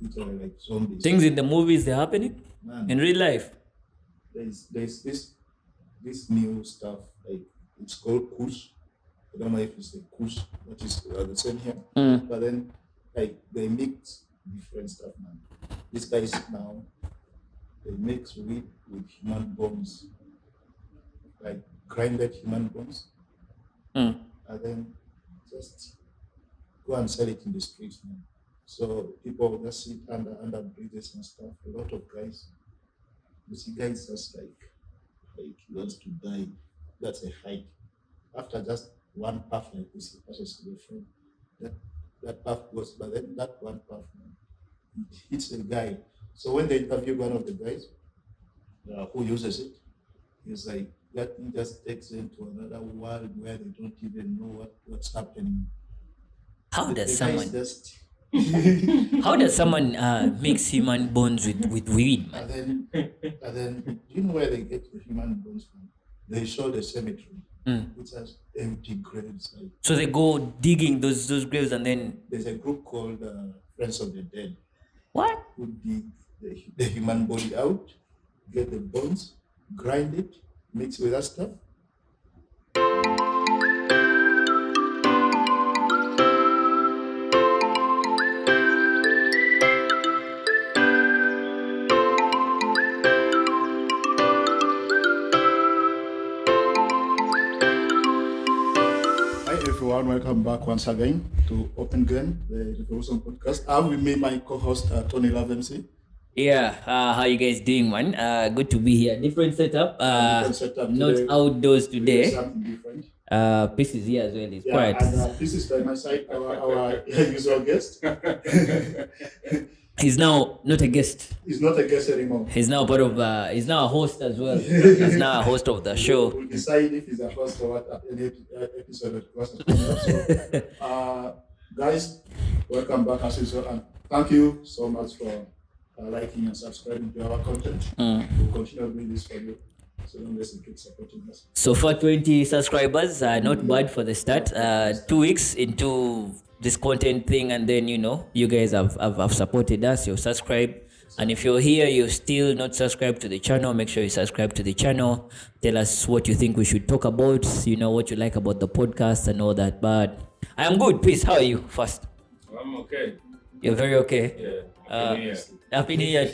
literally like zombies. Things in the movies, they're happening Man, in real life. there's this new stuff like it's called Kush. I don't know if it's the Kush, what is the same here, but then like they mix different stuff, man. These guys now they mix weed with human bones, like grinded human bones, Mm. and then just go and sell it in the streets, man. So people just sit under bridges and stuff. A lot of guys, you see guys just like he wants to die. That's a hike. After just one puff like this, he passes to the front. That that puff goes, but then that one puff, man, it hits the guy. So when they interviewed one of the guys who uses it, he's like that thing just takes them to another world where they don't even know what's happening. How The does guys someone just how does someone mix human bones with weed, man? and then do you know where they get the human bones from? They show the cemetery, which has empty graves. Like, So they go digging those graves and then there's a group called Friends of the Dead what? who dig the human body out, get the bones, grind it, mix with that stuff. Hi everyone, welcome back once again to Open Game, the Revolution podcast. I'm with me, my co-host Tony Love MC. Yeah, how you guys doing, man? Good to be here. Different setup. Different setup Not today. outdoors There's today. something different. Peace is here as well. It's Yeah, quiet. and this is by my side, our usual guest. He's now not a guest. He's not a guest anymore. He's now part of. He's now a host as well. He's now a host of the show. We'll decide if he's a host or what at any episode of the class is coming up. So, guys, welcome back as usual, and thank you so much for liking and subscribing to our content. We'll continue doing this for you, so long as you keep supporting us. So far, 20 subscribers. Not bad for the start. 2 weeks into this content thing, and then you guys have supported us. You've subscribed, and if you're here, you're still not subscribed to the channel, make sure you subscribe to the channel. Tell us what you think we should talk about. What you like about the podcast and all that. But I am good. Peace. How are you? First, I'm okay. you're very okay. Yeah. Happy New Year. Happy New Year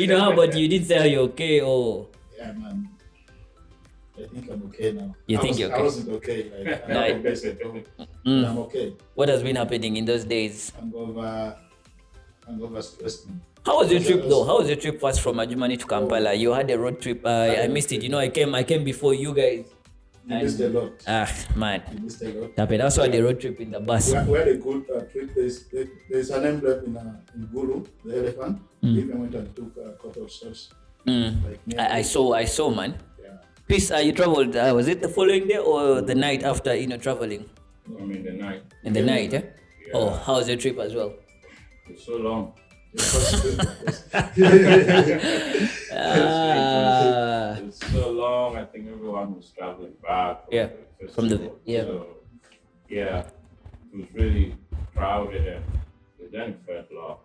too. How about you? Didn't say how you're okay or. Yeah, man. I think I'm okay now. You think you're okay? I wasn't okay. Like, I Nah. have a best at home. But I'm okay. What has been happening in those days? I'm over stressed. How was your trip though? How was your trip first from Adjumani to Kampala? You had a road trip. I missed it. I came before you guys. You missed a lot. Man. You missed a lot. I also had a road trip in the bus. We had a good trip. There's an emblem in Gulu, the elephant. We even went and took a couple of shots. Like near I saw, man. Yeah. Peace, you traveled. Was it the following day or the night after traveling? I mean, the night. In the night, yeah? Yeah. Oh, how was your trip as well? It's so long. It's so long. I think everyone was traveling back. Yeah, from the- festival. yeah. So, yeah, it was really crowded and then it felt long.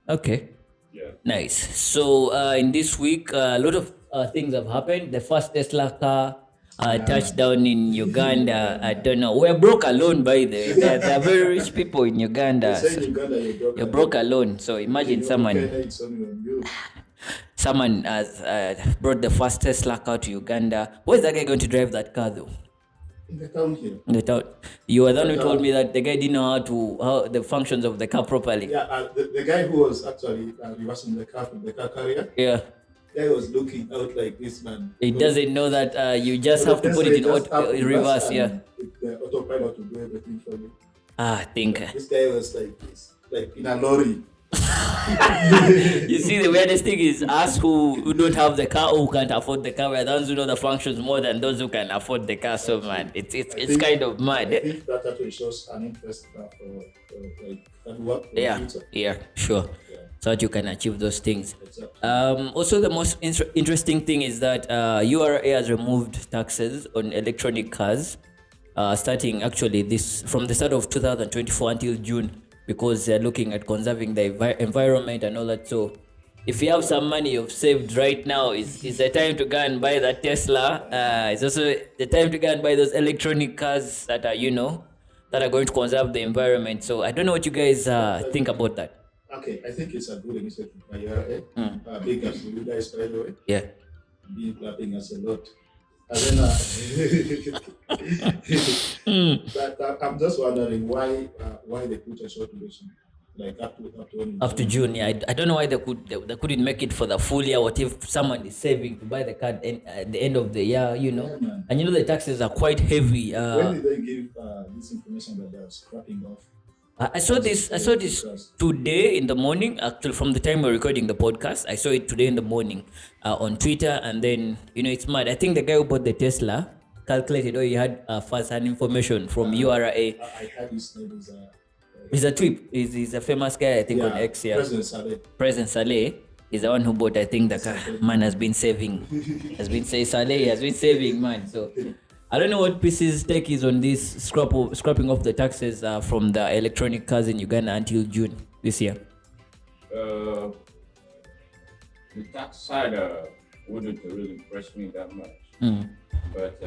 Okay. Yeah. Nice. So in this week, a lot of things have happened. The first Tesla car touched down in Uganda. I don't know. We're broke alone, by the way. There are very rich people in Uganda. Say in Uganda, You're broke alone. So imagine someone has brought the first Tesla car to Uganda. Where's that guy going to drive that car though? in the town here. In the town. You were the one who told me that the guy didn't know how the functions of the car properly. Yeah, the guy who was actually reversing the car from the car carrier, Yeah. guy was looking out like this, man. He doesn't know that you just have to put it in reverse. Yeah. The autopilot will do everything for you. I think. This guy was like this, like in a lorry. You see, the weirdest thing is us who don't have the car or who can't afford the car. We're the ones who know the functions more than those who can afford the car. So man, it's kind of I mad. think that actually shows an interest for like hard work for the Yeah, future. yeah, sure. Yeah, So that you can achieve those things. exactly. Also, the most interesting thing is that URA has removed taxes on electronic cars, starting actually from the start of 2024 until June because they're looking at conserving the environment and all that. So if you have some money you've saved right now, is the time to go and buy that Tesla. It's also the time to go and buy those electronic cars that are, that are going to conserve the environment. So I don't know what you guys think about that. Okay, I think it's a good initiative by URA. Big ups to you guys, by the way. Yeah. Been clapping us a lot. And then, but I'm just wondering why they put a short duration, like up to June. Yeah, I don't know why they couldn't make it for the full year. What if someone is saving to buy the car at the end of the year? Yeah, and the taxes are quite heavy. When did they give this information that they are scrapping off? I saw this today in the morning. Actually, from the time we're recording the podcast, I saw it today in the morning on Twitter. And then it's mad. I think the guy who bought the Tesla calculated, he had first-hand information from URA. I heard his name is he's a tweet. He's a famous guy, I think, on X. Yeah, President Saleh is the one who bought. I think the car. Man has been saving. Saleh has been saving, man. So I don't know what PC's take is on this scrapping off the taxes from the electronic cars in Uganda until June this year. The tax side wouldn't really impress me that much. But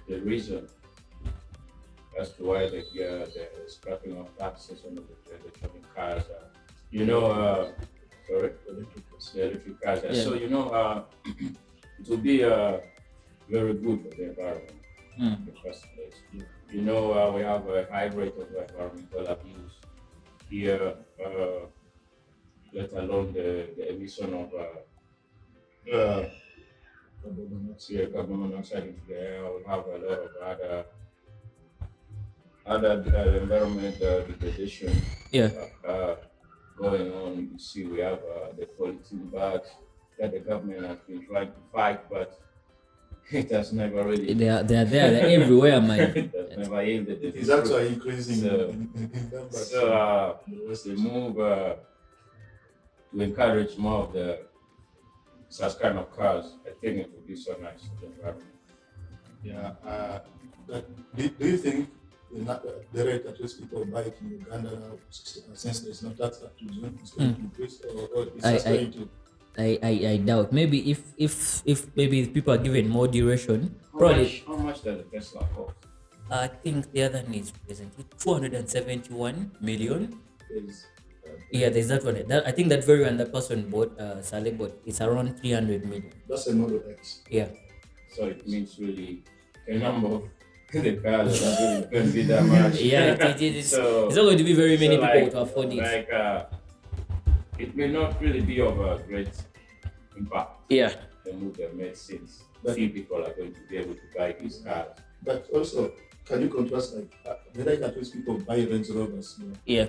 the reason as to why they're scrapping off taxes on the electronic cars, the electric cars. Yeah. So, it will be very good for the environment in the first place. We have a high rate of environmental abuse here, let alone the emission of carbon monoxide into the air. We have a lot of other environment degradation going on. You see, we have the polythene bags that the government has been trying to fight, but it has never really. They're everywhere, man. It has never yielded. It is actually increasing. So the move to encourage more of such kind of cars, I think it would be so nice for the environment. Yeah. Do you think the rate at which people buy it in Uganda now, since there's no tax up to June, is going to increase, or it's just going to? I doubt. Maybe if maybe people are given more duration, How much does the Tesla cost? I think the other one is presently 271 million. There's that one. I think that very one that person bought, Saleh bought, it's around 300 million. That's a Model X. Yeah. So it means really a number of the cars are not really going to be that much. Yeah, it's not going to be very many people to afford it. It may not really be of a great impact. Yeah. The move they made since few people are going to be able to buy these cars. But also, can you contrast the rate at which people buy Range Rovers? Yeah.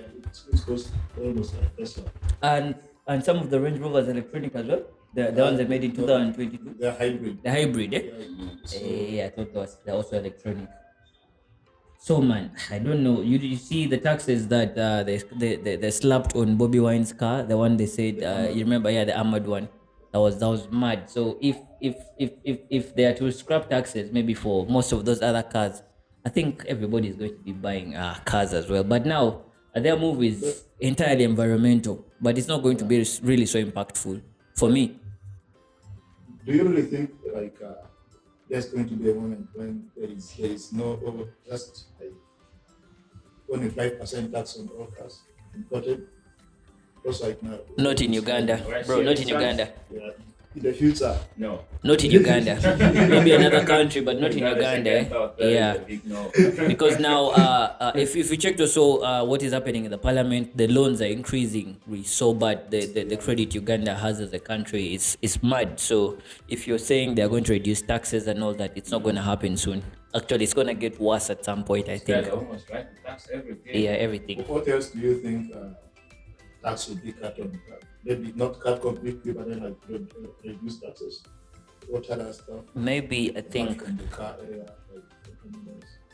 It's cost almost like Tesla. And some of the Range Rovers are electronic as well. The ones that made in 2022. They're hybrid. The hybrid, eh? Yeah, I thought they're also electronic. So man, I don't know. You see the taxes that they slapped on Bobby Wine's car, the one they said you remember, the armored one. That was mad. So if they are to scrap taxes, maybe for most of those other cars, I think everybody is going to be buying cars as well. But now their move is entirely environmental, but it's not going to be really so impactful for me. Do you really think there's going to be a moment when there is no just only 5% tax on all cars imported? Just like now. Not in Uganda, bro. Not in Uganda. Yeah. In the future. No. Not in Uganda. Maybe another country, but not in Uganda. Yeah. Because now, if you check also what is happening in the parliament, the loans are increasing so bad. The credit Uganda has as a country is mad. So if you're saying they're going to reduce taxes and all that, it's not going to happen soon. Actually, it's going to get worse at some point, I think. They're almost right to tax everything. Yeah, everything. What else do you think tax should be cut on? Maybe not cut completely, but then reduce taxes. What other stuff? Maybe I think in the car area,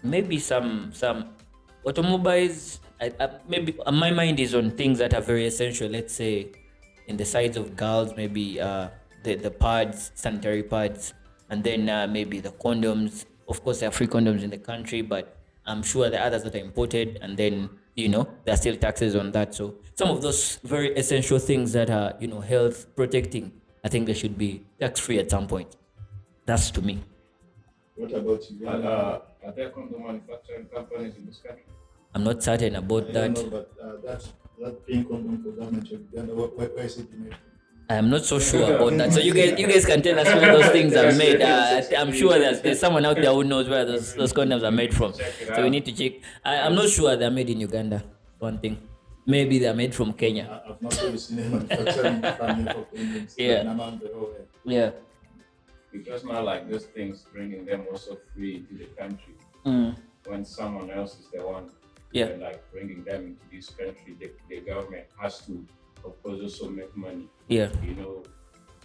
maybe some automobiles. Maybe my mind is on things that are very essential. Let's say in the sides of girls, maybe the pads, sanitary pads, and then maybe the condoms. Of course, there are free condoms in the country, but I'm sure the others that are imported, and then there are still taxes on that. So some of those very essential things that are, health protecting, I think they should be tax-free at some point. That's to me. What about you? Are there condom manufacturing companies in this country? I'm not certain about I that. don't know, but that pink condom for government of Uganda, where is it made? I'm not so sure about that. So you guys can tell us where those things are made. I'm sure there's someone out there who knows where those condoms are made from. So we need to check. I'm not sure they're made in Uganda. One thing, maybe they're made from Kenya. I've not really seen a manufacturing family for condoms. Yeah. Yeah. Because now, like those things, bringing them also free into the country. When someone else is the one, like bringing them into this country, the government has to, of course, also make money. Yeah.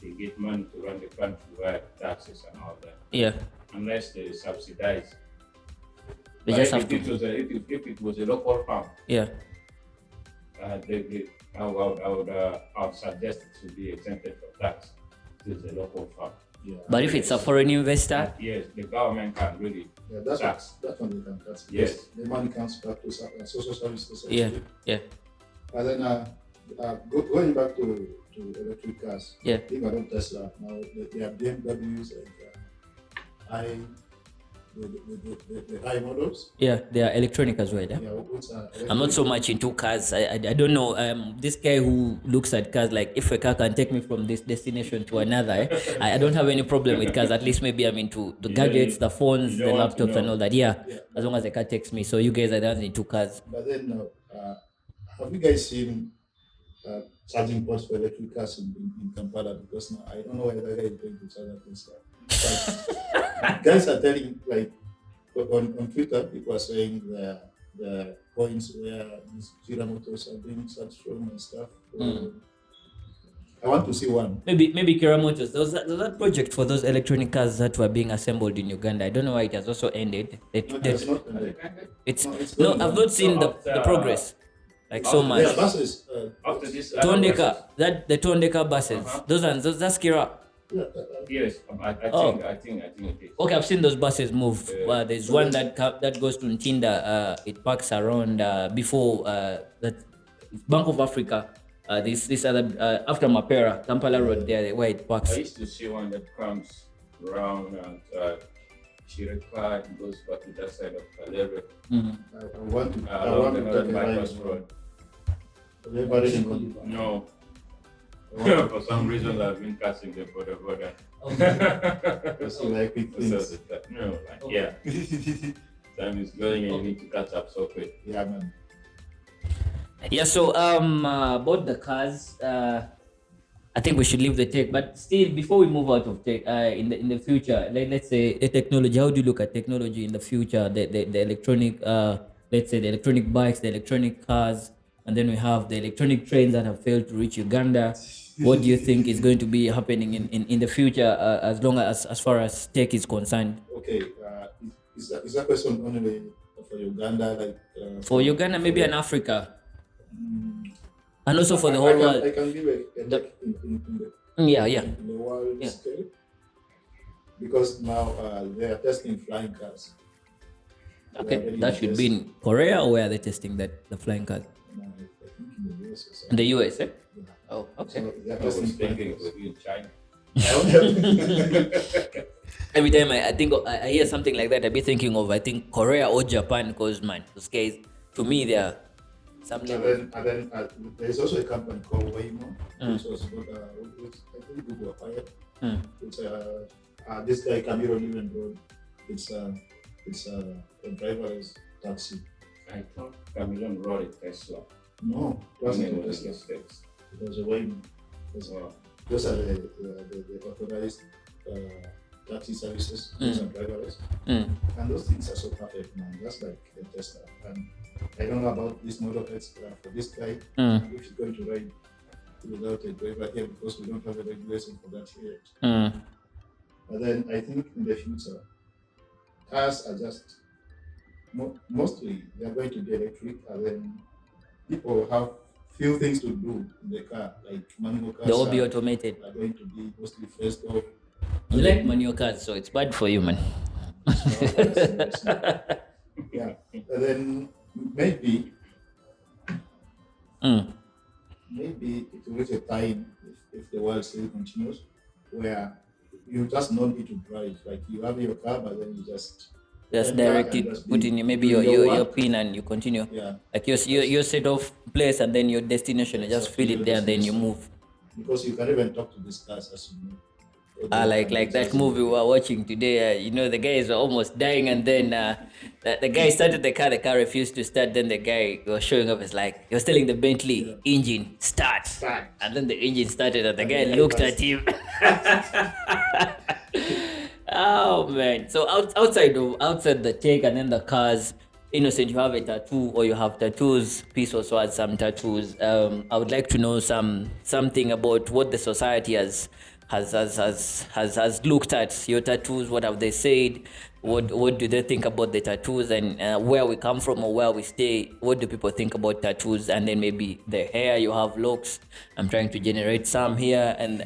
They get money to run the country via taxes and all that. Yeah. Unless they subsidize. They But just if have to. if it was a local farm, Yeah. I would suggest it to be exempted from tax. It's a local farm. Yeah. But if it's a foreign investor, Yes, the government can really tax. That one they can tax. Yes. The money comes back to social services. Yeah. actually. Yeah. And then going back to electric cars. Yeah. Think about Tesla. Now they have BMWs and the high models. yeah, they are electronic as well. Yeah? Yeah, which are I'm not so much into cars. I don't know. This guy who looks at cars like if a car can take me from this destination to another, I don't have any problem with cars. At least maybe I'm into the gadgets, the phones, the laptops, and all that. Yeah, as long as the car takes me. So you guys are not into cars. But then, have you guys seen charging ports for electric cars in Kampala? Because now I don't know whether that guy is going to charge at Tesla. But guys are telling, like, on Twitter, people are saying the points where these Jira motors are being charged from and stuff. I want to see one. Maybe Kira Motors. There was that project for those electronic cars that were being assembled in Uganda. I don't know why it has also ended. It's not. No, I've not seen the progress. Like so much. Yeah, buses. After this, Tondeka, the Tondeka buses. Those that's Kira. Yes, I think it is. Okay, I've seen those buses move. There's one that goes to Ntinda. It parks around before that Bank of Africa. This other after Mapera, Kampala Road there where it parks. I used to see one that comes around and Chirika and goes back to that side of Kalere. I want to Along take another a bypass ride. road. No. No. For some reason I've been catching the border. So like quick things. No, yeah. Time is going and you need to catch up so quick. Yeah, man. Yeah, so about the cars, I think we should leave the tech. But still, before we move out of tech, in the future, let's say the technology. How do you look at technology in the future? The electronic, let's say the electronic bikes, the electronic cars, and then we have the electronic trains that have failed to reach Uganda. What do you think is going to be happening in the future, as far as tech is concerned? Okay, is that question only for Uganda? Like For Uganda, maybe in Africa, and also for the whole world. I can give a tech in the world scale, because now they are testing flying cars. Okay, that should be in Korea, or where are they testing the flying cars? I think in the US or something. In the US, eh? Yeah. Oh, okay. So they are I was testing flying thinking it cars. would be in China. Every time I think I hear something like that, I be thinking of Korea or Japan, because man, those guys, to me, they are some level. And then there's also a company called Waymo, which was which I think Google acquired. It's this guy Camilo Liven. It's a driverless taxi. I thought Cameron rode a Tesla. No, it When wasn't it a was Tesla. in States. It was a Waymo. Wow. Those are the authorized taxi services. Those are driverless. And those things are so perfect, man. Just like the Tesla. And I don't know about this Model X for this guy. If he's going to ride without a driver here, because we don't have a regulation for that yet. But then I think in the future, cars are just mostly they are going to be electric, and then people have few things to do in the car, like manual cars. They will be automated. Are going to be mostly first off. You like manual cars, so it's bad for you, man. Yeah, and then maybe Mm. Maybe it will reach a time if the world still continues where you just don't need to drive. Like you have your car, but then you just Just enter direct and it, just put be in maybe doing your your work. pin and you continue. Yeah. Like your set of place and then your destination, you just Exactly, fill your it there and then you destination. move. Because you can even talk to these cars as you move. Or and Like it's that just in movie we were watching today. The guys were almost dying, and then the guy started the car refused to start. Then the guy was showing up. It's like he was telling the Bentley engine start, start. and then the engine started, and the And guy the guy looked at passed. him. Oh man! So outside the tech and then the cars, Innocent, you have a tattoo or you have tattoos. Peace also has some tattoos. I would like to know something about what the society has looked at your tattoos. What have they said? What do they think about the tattoos and where we come from or where we stay? What do people think about tattoos? And then maybe the hair, you have locks. I'm trying to generate some here, and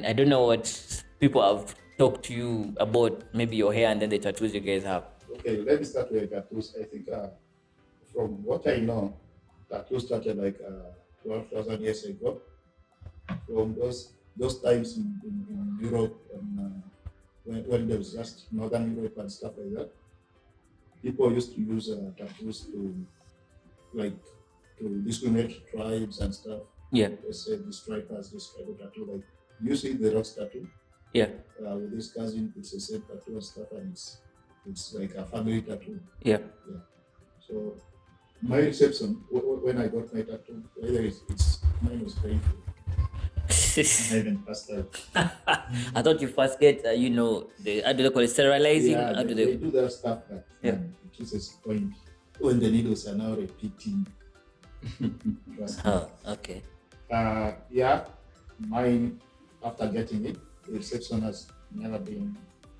I don't know what people have talked to you about maybe your hair and then the tattoos you guys have. Okay, let me start with tattoos. I think from what I know, tattoos started like 12,000 years ago. From those times in Europe and when there was just Northern Europe and stuff like that, people used to use tattoos to like to discriminate tribes and stuff. Yeah, They say this tribe has this tribal tattoo. Like you see the rocks tattoo yeah, with this cousin, it's the same tattoo and stuff, and it's like a family tattoo. yeah. Yeah. So my reception when I got my tattoo, whether it's mine was painful. I even passed out. I thought you first get how do they call it, sterilizing? Yeah, How do they they? do that stuff that Yeah. it reaches a point when the needles are now repeating. Trust me. Oh, okay. Yeah, mine after getting it, the reception has never been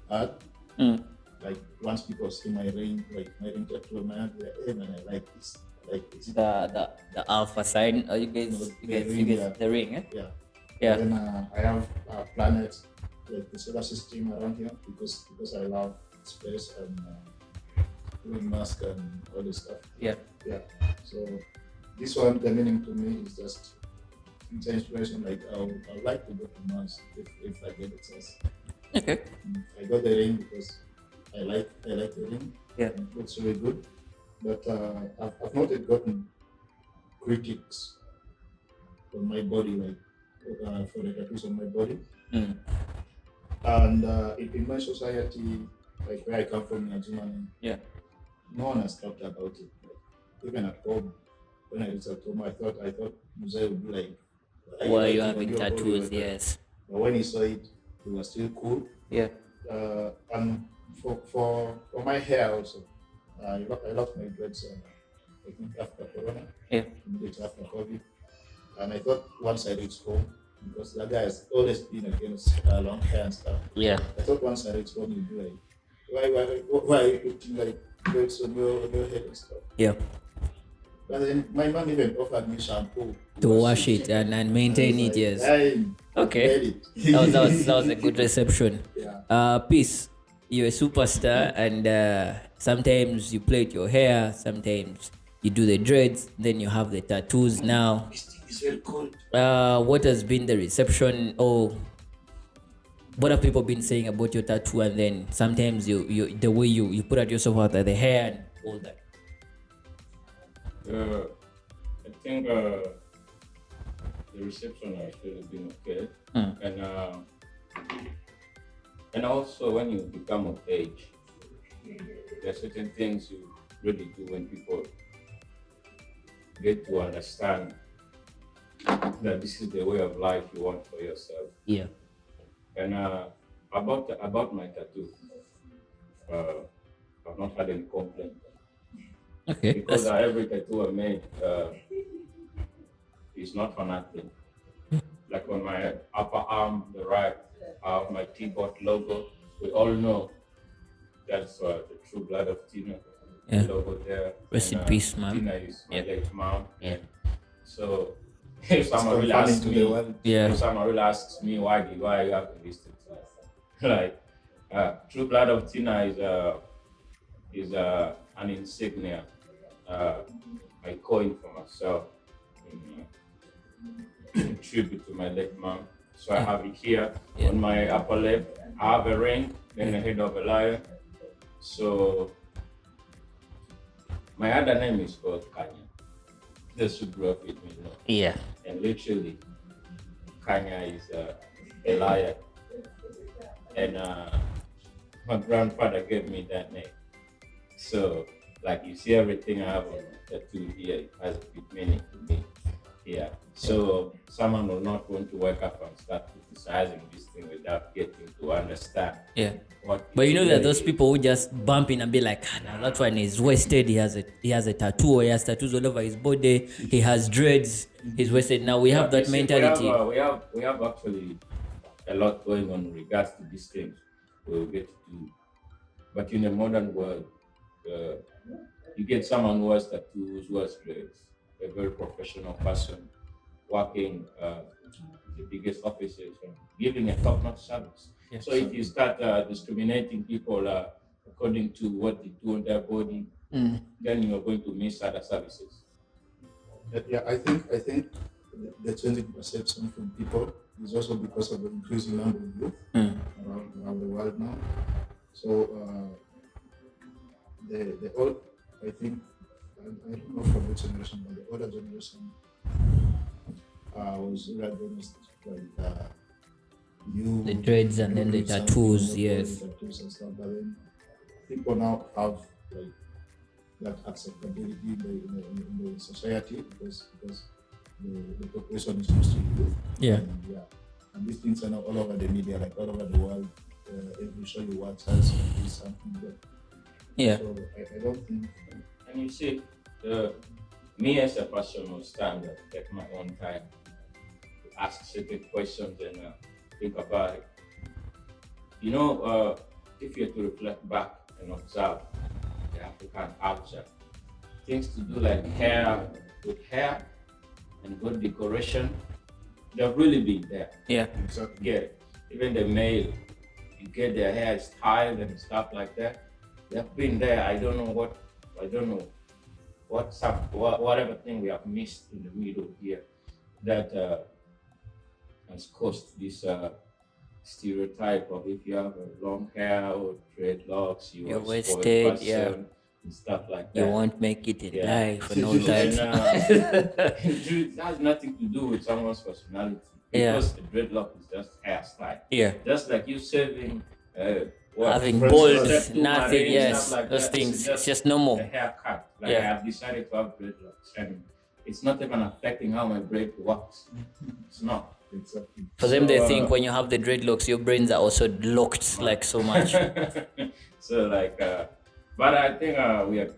hard. Mm. Like once people see my ring, like my ring tattoo on my hand, they're like, hey man, I like this. I like this. The alpha sign. You guys, No, you the guys, you ring, guys, yeah. the ring, eh? Yeah. Yeah. Then I have planets like the solar system around here because I love space and Elon Musk and all this stuff. Yeah. Yeah. So this one, the meaning to me is just it's an inspiration. Like I'd like to go to Mars if I get the chance. Okay. I got the ring because I like the ring. Yeah. It looks really good. But I've not yet gotten critics on my body, like for the tattoos on my body. Mm. And in my society, like where I come from in Germany, Yeah. no one has talked about it. Like, even at home, when I was at home, I thought Muzai would be like, Why you on having your body tattoos? like that?" Yes. But when he saw it, it was still cool. Yeah. And for my hair also, I lost my dreads. I think after Corona, Yeah. immediately after COVID, and I thought once I reached home, because that guy has always been against long hair and stuff. Yeah. I thought once I reached home, you'd be like, why are you putting like dreads on your head and stuff? Yeah. But then my mom even offered me shampoo To wash it and maintain it. Yes. Okay. That was a good reception. Yeah. Peace. You're a superstar, and sometimes you plait your hair, sometimes you do the dreads, then you have the tattoos now. This thing is very cold. What has been the reception, or what have people been saying about your tattoo? And then sometimes you the way you put out yourself out there, the hair and all that. I think the reception has really been okay, and also when you become of age, there are certain things you really do when people get to understand that this is the way of life you want for yourself. Yeah. And about my tattoo, I've not had any complaint Okay. because every tattoo I made is not for nothing. Like on my upper arm, the right, I have my T-bot logo. We all know that's the true blood of Tina. Yeah. The logo there. Rest in And, peace, man. Tina is my Yeah. late mom. Yeah. So if someone really confirming asks to me, the world. Yeah. if someone really asks me why are you having this tattoo, like true blood of Tina is an insignia I coined for myself. in tribute to my late mom. So I have it here Yeah. on my upper left. I have a ring, then the head of a lion. So my other name is called Kanya. Those who grew up with me know. Yeah. And literally, Kanya is a lion. And my grandfather gave me that name. So, like you see everything I have on the tattoo here, it has a big meaning to me. Yeah. So someone will not want to wake up and start criticizing this thing without getting to understand. Yeah. What But you know, there are really those is. people who just bump in and be like, nah, that one is wasted. He has a tattoo, or he has tattoos all over his body. He has dreads. He's wasted. Now we have that You see, mentality. we have actually a lot going on in regards to these things. We'll get to, but in the modern world, you get someone who has tattoos, who has dreads, a very professional person, working the biggest offices, and giving a top-notch service. Yeah. So if you start discriminating people according to what they do on their body, then you're going to miss other services. Yeah, I think the changing perception from people is also because of the increasing number of youth around the world now. So the old, I think, I don't know from which generation, but the older generation was realized like you The dreads and then the doing something, tattoos, you know, yes. the tattoos and stuff. But then people now have like that acceptability in the society because the population is mostly youth. Yeah. And these things are now all over the media, like all over the world. Every show you watch has something good. Yeah. So I don't think. And you see, me as a person will stand and take my own time to ask certain questions and think about it. You know, if you're to reflect back and observe the African culture, things to do like hair and good decoration, they've really been there. Yeah. Exactly. Get it? Even the male, you get their hair styled and stuff like that. They've been there. I don't know whatever thing we have missed in the middle here that has caused this stereotype of if you have a long hair or dreadlocks, You're are a spoiled wasted, person yeah. and stuff like that. You won't make it in Yeah. life and all And, that. it has nothing to do with someone's personality Yeah. because the dreadlock is just hairstyle. Yeah. Just like you saving Having Friends balls, like nothing, yes. stuff like Those that. things. It's It's just normal. a haircut. Like Yeah. I have decided to have dreadlocks, and it's not even affecting how my brain works. It's not. Exactly. For them, they So, think when you have the dreadlocks, your brains are also locked like so much. So like, but I think we are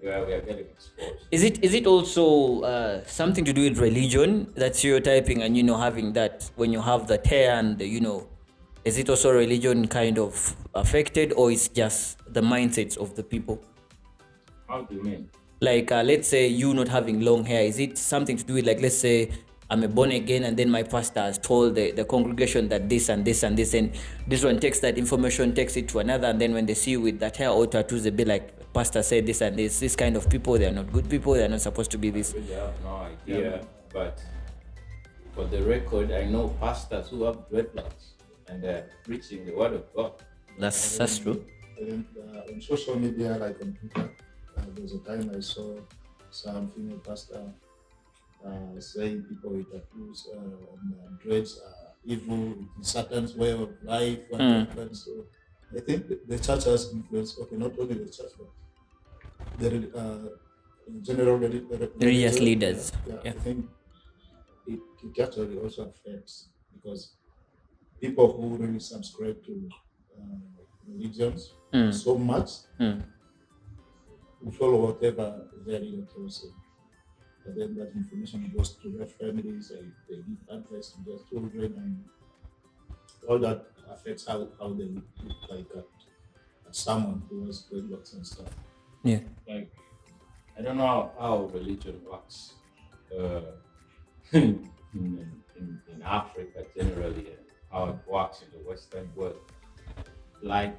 getting exposed. Is it also something to do with religion, that stereotyping, and having that when you have the hair and is it also religion kind of affected, or it's just the mindsets of the people? How do you mean? Like let's say you not having long hair, is it something to do with, like, let's say I'm a born again and then my pastor has told the congregation that this and this and this, and this one takes that information, takes it to another, and then when they see you with that hair or tattoos, they be like, pastor said this and this kind of people, they're not good people, they're not supposed to be this. I really have no idea, but for the record, I know pastors who have dreadlocks and they're preaching the word of God. That's true. And on social media, like on Twitter, there was a time I saw some female pastor saying people with tattoos and dreads are evil, it is Satan's way of life. And so I think the church has influenced, okay, not only the church, but the general Religious leaders. Yeah, Yeah. I think it actually also affects because people who really subscribe to religions so much will follow whatever their leader tells them. But then that information goes to their families, they give advice to their children, and all that affects how they look like as someone who has dreadlocks and stuff. Yeah. Like, I don't know how religion works in Africa generally, and how it works in the Western world. Like,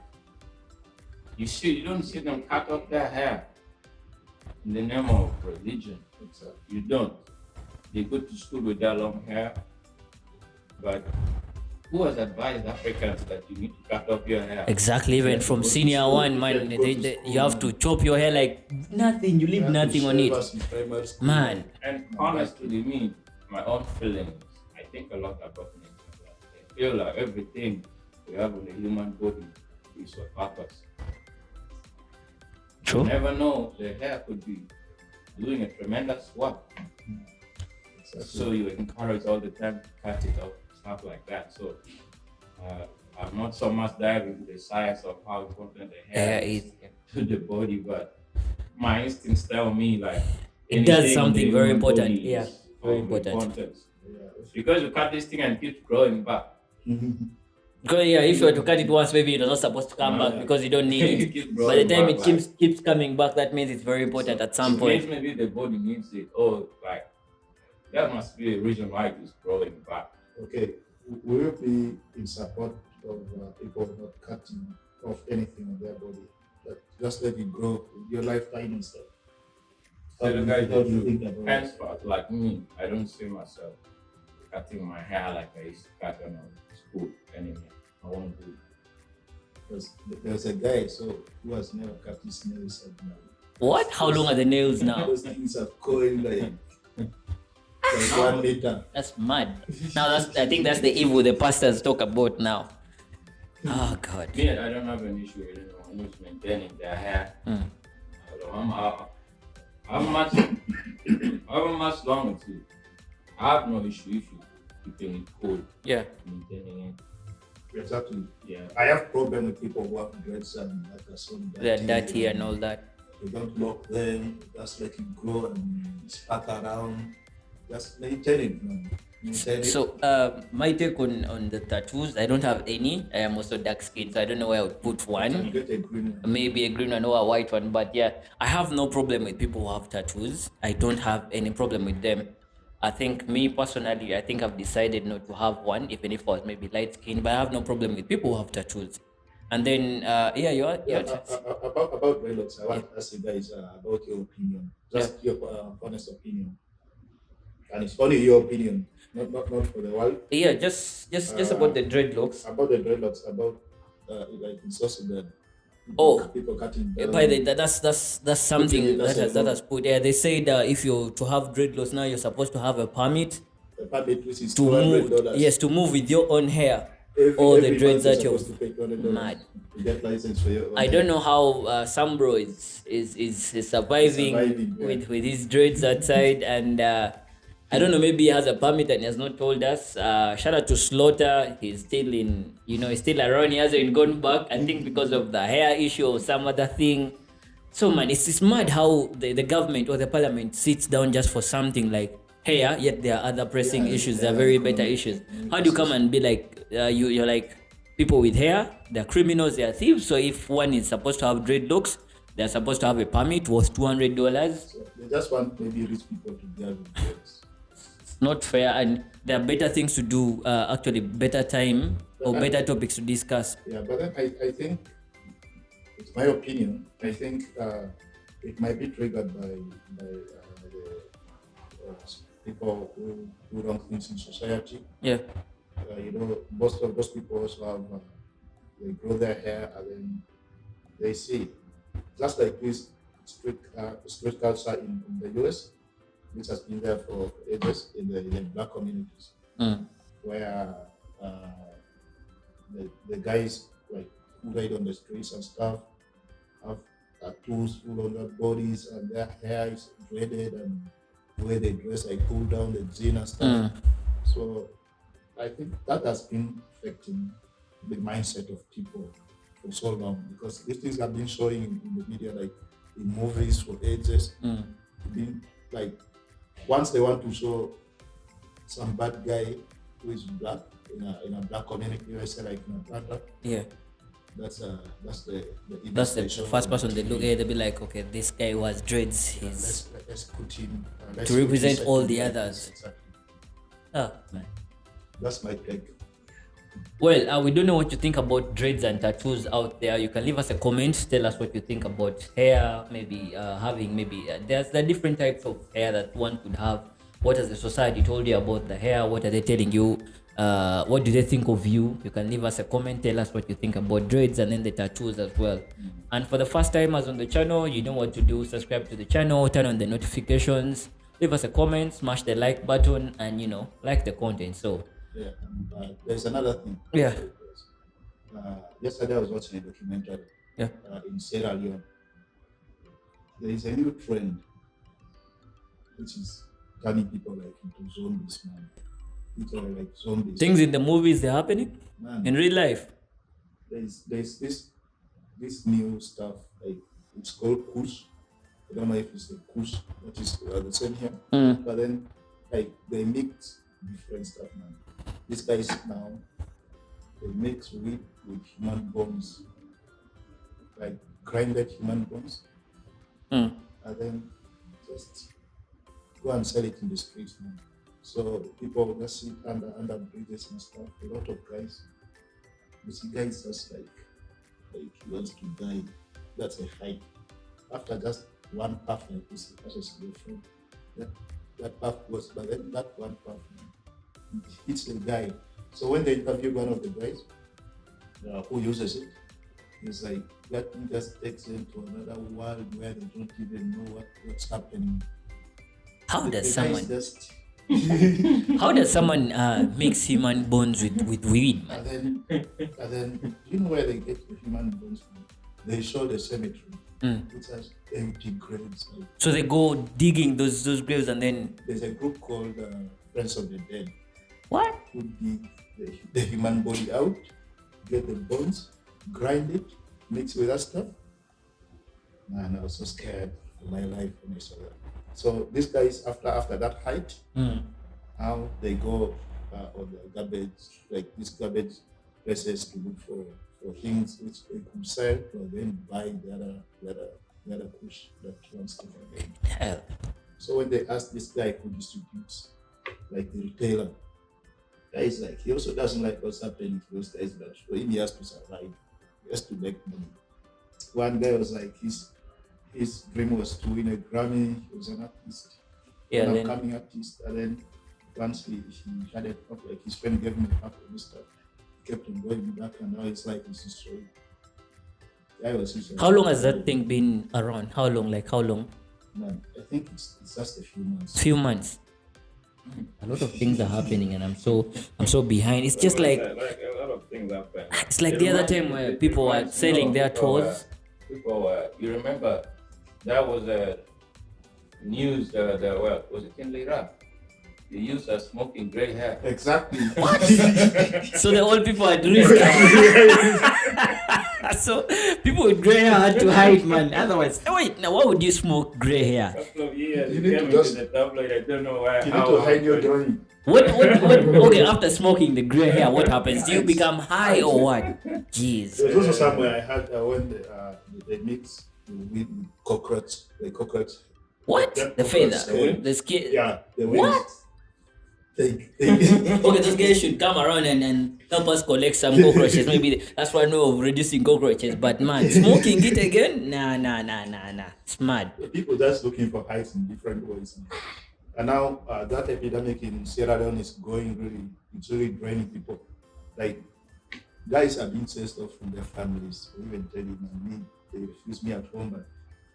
you don't see them cut off their hair in the name of religion. You don't. they go to school with their long hair. But who has advised Africans that you need to cut off your hair? Exactly, even from senior one, man, you have to chop your hair like nothing. You leave nothing on it, man. And honestly, me, my own feelings, I think a lot about nature. I feel like everything we have in the human body is for purpose. True. You never know, the hair could be doing a tremendous work. So you encourage all the time to cut it off, stuff like that. So I'm not so much diving into the science of how important the hair is to the body, but my instincts tell me like it does something very human important. body Yeah, is very of important. importance. Because you cut this thing and it keeps growing back. Because yeah, if you were to cut it once, maybe you're not supposed to come back because you don't need It it. keeps By the growing time back, it keeps coming back, that means it's very important at some it point. means maybe the body needs it. Or like that must be a reason why it is growing back. Okay, will you be in support of people not cutting off anything on their body? Like, just let it grow in your lifetime and stuff. So the guy How do you think about it? henceforth, like me, I don't see myself cutting my hair like I used to cut when I was in school anymore. I won't do it. Because there's a guy who has never cut his nails at now. What? How long are the nails now? Those things are going like 1 meter. That's mad. Now I think that's the evil the pastors talk about now. Oh God. Me, I don't have an issue with anyone who's maintaining their hair. I'm much longer too. I have no issue if you keeping it cool, Yeah. maintaining it. Exactly. Yeah. I have problem with people who have dreads and that are so They're dirty and all that. You don't lock them, just let it grow and spat around. Just maintain it, man. Maintain it. So my take on the tattoos, I don't have any. I am also dark skinned, so I don't know where I would put You one. get a green one. Maybe a green one or a white one, but yeah, I have no problem with people who have tattoos. I don't have any problem with them. I think me personally, I think I've decided not to have one, even if I was maybe light skinned, but I have no problem with people who have tattoos. And then yeah, you're About dreadlocks, I want to ask you guys about your opinion. Just your honest opinion. And it's only your opinion, not for the world. yeah, just about the dreadlocks. About the dreadlocks, about like in South Sudan. Oh. People cutting down. By the that's something That's that has put. Yeah, they said if you to have dreadlocks now, you're supposed to have a permit The permit, which is to move. $200. Yes, to move with your own hair. All the Every dreads month that you're you're supposed to pay $200 mad. to get license for your own I don't know how some bro is surviving Surviving, yeah. with his dreads outside, and I don't know, maybe he has a permit and he has not told us. Shout out to Slaughter. He's still he's still around. He hasn't gone back. I think because of the hair issue or some other thing. So man, it's mad how the government or the parliament sits down just for something like hair, yet there are other pressing issues. There are very better issues. How do you come and be like you're like people with hair? They're criminals. They're thieves. So if one is supposed to have dreadlocks, they're supposed to have a permit worth $200. So they just want maybe rich people to be having dreads. Not fair, and there are better things to do. Actually, better time or better topics to discuss. Yeah, but then I think, it's my opinion, I think it might be triggered by the people who wrong things in society. Yeah. Most of those people also have, they grow their hair and then they see, just like this street culture in the US, which has been there for ages in the black communities, where the guys like who ride on the streets and stuff have tattoos full on their bodies and their hair is dreaded and the way they dress like pull down the jean and stuff. So I think that has been affecting the mindset of people for so long, because these things have been showing in the media, like in movies for ages. Been like, once they want to show some bad guy who is black in a black community, let's say like in Atlanta, Yeah. that's the That's the they show first on person they TV. look at. They'll be like, okay, this guy was dreads. He's Let's put him let's to represent put all him the like others. this. Exactly. Man. That's my take. Well, we don't know what you think about dreads and tattoos out there. You can leave us a comment. Tell us what you think about hair. Maybe having there's the different types of hair that one could have. What has the society told you about the hair? What are they telling you? What do they think of you? You can leave us a comment, tell us what you think about dreads and then the tattoos as well. And for the first timers on the channel, you know what to do. Subscribe to the channel, turn on the notifications, leave us a comment, smash the like button, and like the content. So Yeah, and there's another thing. yeah. Yesterday I was watching a documentary Yeah. in Sierra Leone. There is a new trend which is turning people like into zombies, man. People are like zombies. Things in the movies, they're happening Man, in real life. there's this new stuff, like it's called kush. I don't know if it's the kush that is the same here, but then like they mix different stuff, man. These guys now they mix weed with human bones, like grinded human bones, and then just go and sell it in the streets, man. So people just sit under bridges and stuff. A lot of guys, you see guys just like he wants to die. That's a hike. After just one puff like this, he passes your friend. That puff goes, but then that one puff it hits the guy. So when they interview one of the guys who uses it, he's like, that thing just takes them to another world where they don't even know what's happening. How does The guys someone just how does someone mix human bones with weed, man? and then you know where they get the human bones from? They show the cemetery. It has empty graves. Like, So they go digging those graves and then there's a group called Friends of the Dead what? who dig the human body out, get the bones, grind it, mix with that stuff. Man, I was so scared for my life when I saw that. So these guys, after that height, now they go on the garbage, like these garbage places to look for things which they could sell or then buy the other push that wants to buy. Hell. So when they ask this guy who distributes, like the retailer, guy is like, he also doesn't like what's happening to those guys, but for him he has to survive, he has to make money. One guy was like, his dream was to win a Grammy. He was an artist, Yeah, an then upcoming artist. And then once he had it up, like his friend gave him a half of this stuff, he kept on going back, and now his life is destroyed. Guy was destroyed. how long has that thing been around? How long? Like how long? Man, I think it's just a few months. Few months. A lot of things are happening and I'm so behind. It's just like a lot of things happen. it's like the other time where people were selling their tours. You remember that was a news. Well, was it in Iraq? They used smoking gray hair. Exactly. So the old people are doing so people with gray hair had to hide, man. Otherwise, wait, now why would you smoke gray hair? Couple of years, You you need came to into just- the tabloid. I don't know why. You need to hide your drawing. What okay, after smoking the gray hair, what happens? Do you become high or what? Jeez. There's also somewhere I had when they mix with cockroach, the cockroach. What? That The cockroach, feather, the skin. Yeah, the wings. What? They Okay, those guys should come around and help us collect some cockroaches. Maybe that's one way of reducing cockroaches. But man, smoking it again? Nah. It's mad. people just looking for heights in different ways. And now that epidemic in Sierra Leone is it's really draining people. Like guys are being chased off from their families. I even tell you, man, they refuse me at home, but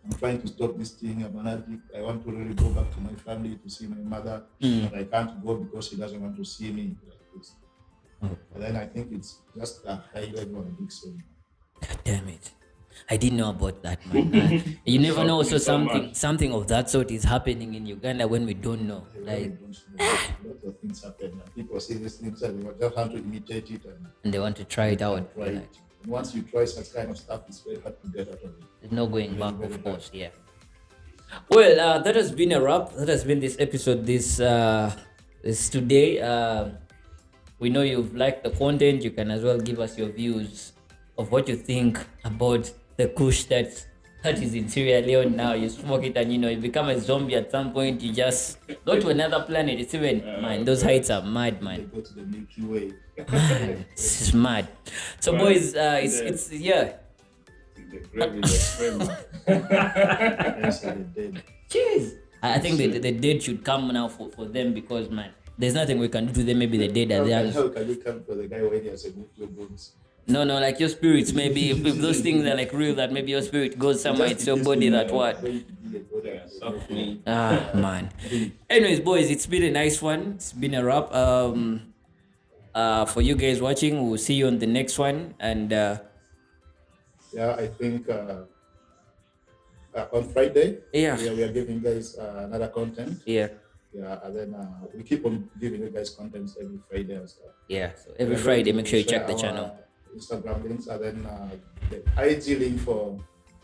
I'm trying to stop this thing. I'm an addict. I want to really go back to my family to see my mother, but I can't go because she doesn't want to see me like this. But then I think it's just a high level addiction. God damn it. I didn't know about that, man. You never know. So something of that sort is happening in Uganda when we don't know. I really Like, don't know. A lot of things happen. And people see these things and they just want to imitate it and they want to try it out. try Like, it. And once you try such kind of stuff, it's very hard to get out of it. there's no going back, Very of hard. course. Yeah. Well, that has been a wrap. That has been this episode. This today. We know you've liked the content. You can as well give us your views of what you think about the kush that is in Sierra Leone now. You smoke it and you become a zombie at some point. You just go to another planet. It's even man, those heights are mad, They man. go to the Milky Way. Man, this is mad. So boys, it's yeah. The grave is extreme. Yes, they're dead. Jeez. I think the date should come now for them, because man, there's nothing we can do to them. Maybe the date that they are. How can you come for the guy when he has a nuclear bombs? No, like your spirits. Maybe if those things are like real, that maybe your spirit goes somewhere. It's your body that what. Yeah, softly. Man. Anyways, boys, it's been a nice one. It's been a wrap. For you guys watching, we'll see you on the next one. And Yeah, I think on Friday, Yeah. we are giving guys another content. yeah, And then we keep on giving you guys contents every Friday and stuff. So every We're Friday, going make to sure you share check the our channel. Instagram links, and then the IG link for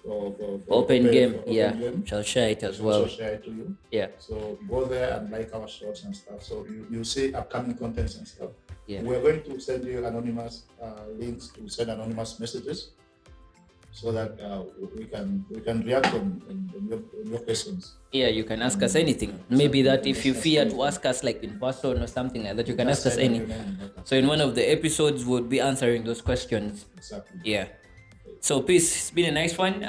Open game, for Open yeah. Game. Shall share it as We'll well. also share it to you. Yeah. So go there and like our shorts and stuff. So you see upcoming contents and stuff. Yeah. We're going to send you anonymous links to send anonymous messages, so that we can react on your questions. Yeah, you can ask us anything. Maybe that if you fear to ask us like in person or something like that, you can ask us anything. So in one of the episodes, we'll be answering those questions. Exactly. Yeah. So peace. It's been a nice one.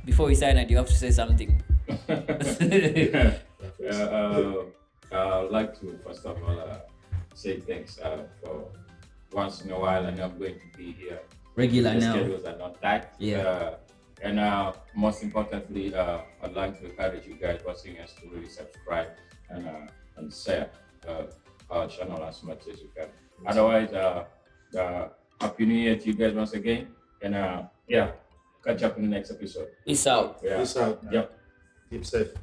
Before we sign it, you have to say something. I'd like to first of all say thanks for once in a while. I know I'm going to be here. Regular The now. schedules are not tight. Yeah. And most importantly, I'd like to encourage you guys watching us to really subscribe and share our channel as much as you can. Otherwise, Happy New Year to you guys once again. And catch up in the next episode. Peace out. Yeah. Peace out. Yep. Keep safe.